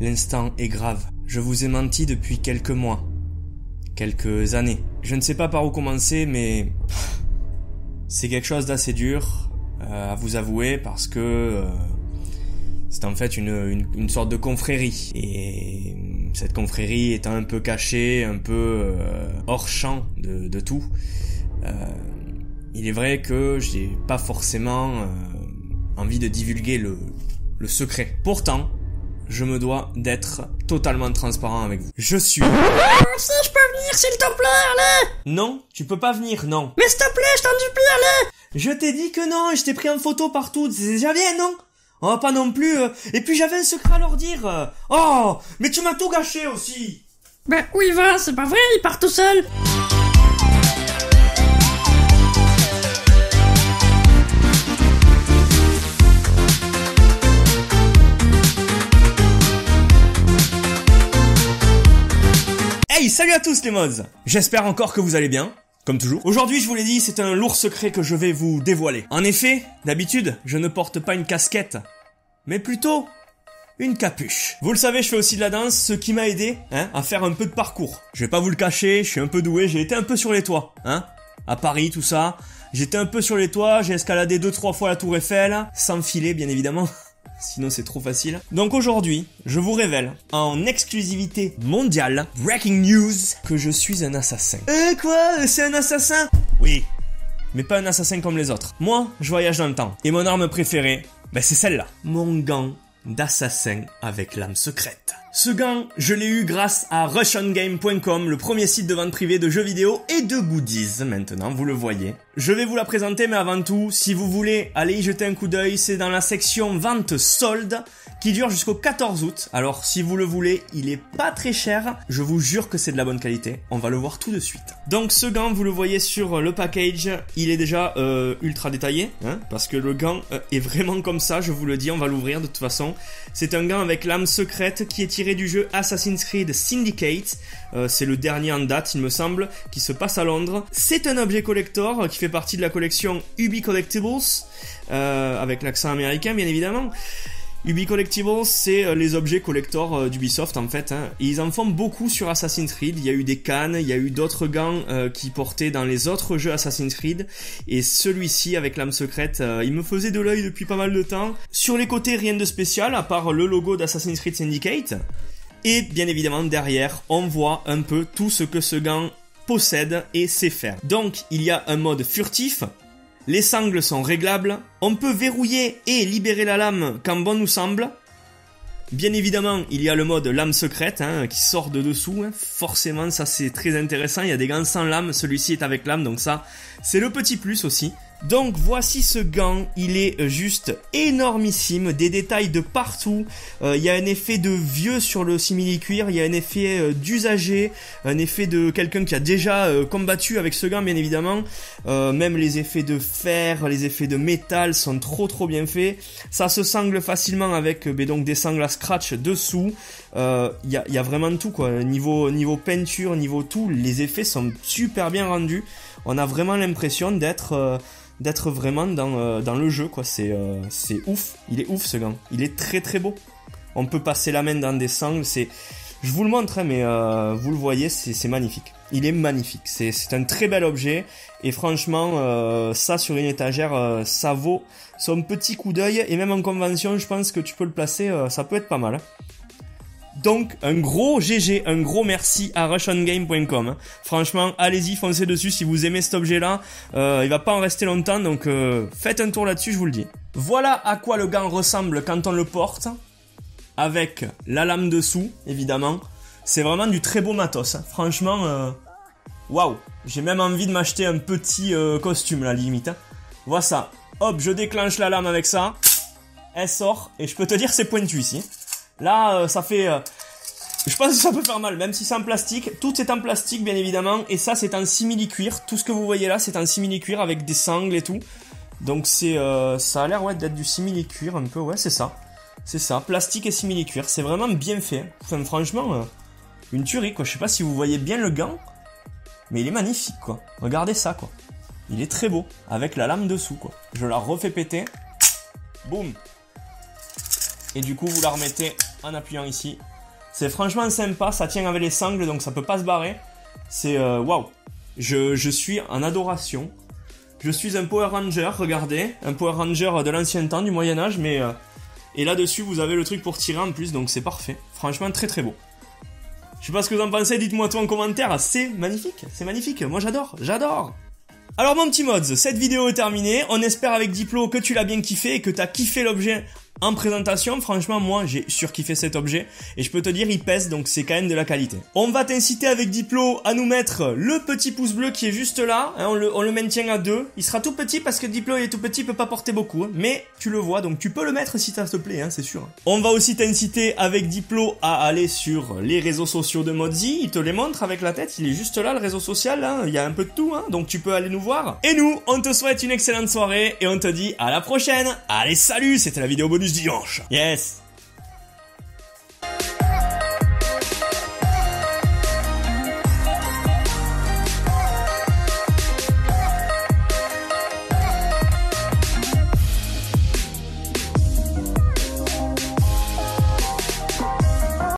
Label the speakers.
Speaker 1: L'instant est grave. Je vous ai menti depuis quelques mois. Quelques années. Je ne sais pas par où commencer, mais... c'est quelque chose d'assez dur à vous avouer parce que... c'est en fait une sorte de confrérie. Et cette confrérie étant un peu cachée, un peu hors champ de tout, il est vrai que j'ai pas forcément envie de divulguer le secret. Pourtant, je me dois d'être totalement transparent avec vous. Je suis...
Speaker 2: Si je peux venir, s'il te plaît, allez!
Speaker 1: Non, tu peux pas venir, non.
Speaker 2: Mais s'il te plaît, je t'en supplie, allez!
Speaker 1: Je t'ai dit que non, je t'ai pris en photo partout, c'est déjà bien, non? Oh, pas non plus, et puis j'avais un secret à leur dire. Oh, mais tu m'as tout gâché aussi.
Speaker 2: Ben, où il va? C'est pas vrai, il part tout seul.
Speaker 1: Hey, salut à tous les mods. J'espère encore que vous allez bien. Comme toujours. Aujourd'hui, je vous l'ai dit, c'est un lourd secret que je vais vous dévoiler. En effet, d'habitude, je ne porte pas une casquette, mais plutôt une capuche. Vous le savez, je fais aussi de la danse, ce qui m'a aidé à faire un peu de parcours. Je vais pas vous le cacher, je suis un peu doué, j'ai été un peu sur les toits, à Paris, tout ça. J'étais un peu sur les toits, j'ai escaladé 2-3 fois la tour Eiffel, sans filet bien évidemment. Sinon c'est trop facile. Donc aujourd'hui, je vous révèle en exclusivité mondiale, breaking news, que je suis un assassin. Quoi? C'est un assassin? Oui, mais pas un assassin comme les autres. Moi, je voyage dans le temps. Et mon arme préférée, c'est celle-là. Mon gant d'assassin avec lame secrète. Ce gant, je l'ai eu grâce à russiangame.com, le premier site de vente privée de jeux vidéo et de goodies, maintenant, vous le voyez. Je vais vous la présenter, mais avant tout, si vous voulez aller y jeter un coup d'œil, c'est dans la section vente solde, qui dure jusqu'au 14 août. Alors, si vous le voulez, il est pas très cher, je vous jure que c'est de la bonne qualité, on va le voir tout de suite. Donc ce gant, vous le voyez sur le package, il est déjà ultra détaillé, parce que le gant est vraiment comme ça, je vous le dis, on va l'ouvrir de toute façon. C'est un gant avec lame secrète qui est tiré du jeu Assassin's Creed Syndicate, c'est le dernier en date il me semble, qui se passe à Londres. C'est un objet collector qui fait partie de la collection Ubi Collectibles, avec l'accent américain bien évidemment. Ubi Collectibles, c'est les objets collector d'Ubisoft en fait. Et ils en font beaucoup sur Assassin's Creed. Il y a eu des cannes, il y a eu d'autres gants qui portaient dans les autres jeux Assassin's Creed. Et celui-ci avec l'âme secrète, il me faisait de l'œil depuis pas mal de temps. Sur les côtés, rien de spécial, à part le logo d'Assassin's Creed Syndicate. Et bien évidemment, derrière, on voit un peu tout ce que ce gant possède et sait faire. Donc, il y a un mode furtif. Les sangles sont réglables, on peut verrouiller et libérer la lame quand bon nous semble. Bien évidemment, il y a le mode lame secrète qui sort de dessous, forcément ça c'est très intéressant, il y a des gants sans lame, celui-ci est avec lame, donc ça c'est le petit plus aussi. Donc voici ce gant, il est juste énormissime, des détails de partout, il y a un effet de vieux sur le simili-cuir, il y a un effet d'usager, un effet de quelqu'un qui a déjà combattu avec ce gant bien évidemment, même les effets de fer, les effets de métal sont trop bien faits, ça se sangle facilement avec donc des sangles à scratch dessous, il y a vraiment tout quoi, niveau peinture, niveau tout, les effets sont super bien rendus, on a vraiment l'impression d'être vraiment dans le jeu quoi, c'est ouf, il est ouf ce gant, il est très beau. On peut passer la main dans des sangles, je vous le montre mais vous le voyez, c'est magnifique. Il est magnifique, c'est un très bel objet et franchement ça sur une étagère ça vaut son petit coup d'œil et même en convention je pense que tu peux le placer, ça peut être pas mal. Donc, un gros GG, un gros merci à russiangame.com. Franchement, allez-y, foncez dessus si vous aimez cet objet-là. Il va pas en rester longtemps, donc faites un tour là-dessus, je vous le dis. Voilà à quoi le gant ressemble quand on le porte. Avec la lame dessous, évidemment. C'est vraiment du très beau matos. Franchement, waouh. J'ai même envie de m'acheter un petit costume, là, limite. Voilà ça. Hop, je déclenche la lame avec ça. Elle sort, et je peux te dire c'est pointu ici. Là, ça fait... je pense que ça peut faire mal, même si c'est en plastique. Tout est en plastique, bien évidemment. Et ça, c'est en simili-cuir. Tout ce que vous voyez là, c'est en simili-cuir avec des sangles et tout. Donc, ça a l'air d'être du simili-cuir un peu. Ouais, c'est ça. C'est ça, plastique et simili-cuir. C'est vraiment bien fait. Enfin, franchement, une tuerie, quoi. Je sais pas si vous voyez bien le gant. Mais il est magnifique, quoi. Regardez ça, quoi. Il est très beau. Avec la lame dessous, quoi. Je la refais péter. Boum. Et du coup, vous la remettez en appuyant ici. C'est franchement sympa, ça tient avec les sangles donc ça peut pas se barrer. C'est waouh. Je suis en adoration. Je suis un Power Ranger, regardez, un Power Ranger de l'ancien temps, du Moyen-Âge, mais et là-dessus vous avez le truc pour tirer en plus, donc c'est parfait. Franchement très très beau. Je sais pas ce que vous en pensez, dites-moi tout en commentaire, c'est magnifique, moi j'adore. Alors mon petit mods, cette vidéo est terminée, on espère avec Diplo que tu l'as bien kiffé et que t'as kiffé l'objet en présentation. Franchement moi j'ai surkiffé cet objet et je peux te dire il pèse donc c'est quand même de la qualité. On va t'inciter avec Diplo à nous mettre le petit pouce bleu qui est juste là, hein, on le maintient à 2, il sera tout petit parce que Diplo il est tout petit, il peut pas porter beaucoup, hein, mais tu le vois donc tu peux le mettre si ça te plaît, hein, c'est sûr. On va aussi t'inciter avec Diplo à aller sur les réseaux sociaux de Modzy, il te les montre avec la tête, il est juste là le réseau social, hein, il y a un peu de tout, hein, donc tu peux aller nous voir. Et nous on te souhaite une excellente soirée et on te dit à la prochaine. Allez salut, c'était la vidéo bonus dimanche. Yes.